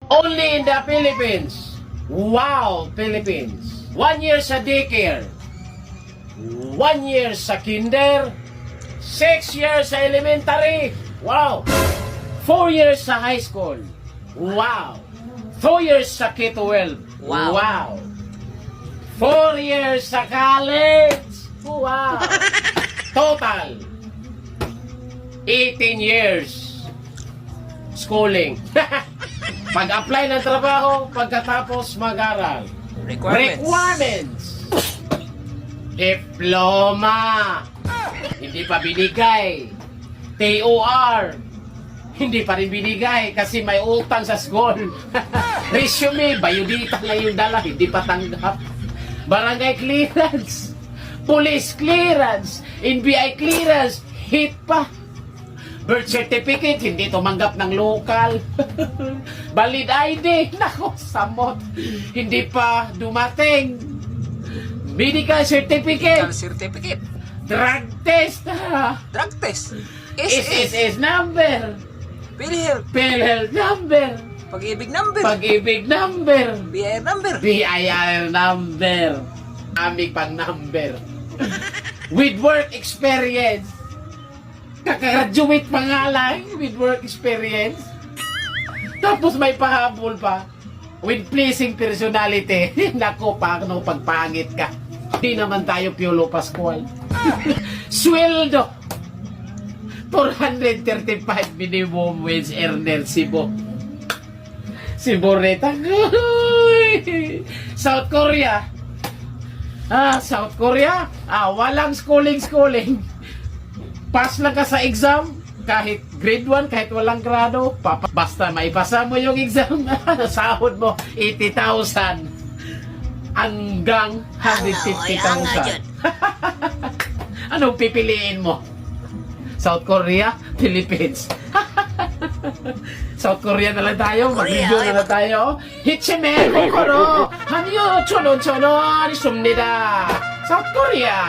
Only in the Philippines. Wow, Philippines. 1 year sa daycare. 1 year sa kinder. 6 years sa elementary. Wow. 4 years sa high school. Wow. 2 years sa K-12. Wow. Wow. 4 years sa college. Wow. Total 18 years schooling. Pag-apply ng trabaho, pagkatapos mag-aral. Requirements. Diploma. Hindi pa binigay. TOR. Hindi pa rin binigay kasi may utang sa school. Resume, biodata lang yung dala, hindi pa tanggap. Barangay clearance. Police clearance. NBI clearance. Hit pa. Birth certificate, hindi tumanggap ng local. Valid ID, nako, samot. Hindi pa dumating. Medical certificate. Certificate. Drug test. Drug test. SSS number. PhilHealth. PhilHealth number. Pag-ibig number. Pag-ibig number. BIR number. BIR number. Aming pang number. With work experience. Kakagraduate pa nga lang with work experience. Tapos may pahabol pa. With pleasing personality. Nako, paano pagpangit ka. Di naman tayo Piolo Pascual. Sweldo. 435 minimum wage earner Cebu. Cebu reta. South Korea. South Korea. Walang schooling. Pass lang ka sa exam, kahit grade 1, kahit walang grado, basta maipasa mo yung exam, sahod mo 80,000 hanggang 150,000. Anong pipiliin mo? South Korea, Philippines. South Korea na lang tayo, mag-video na lang tayo. Hichime, kokoro, hanyo, chonon, sumnida. South Korea.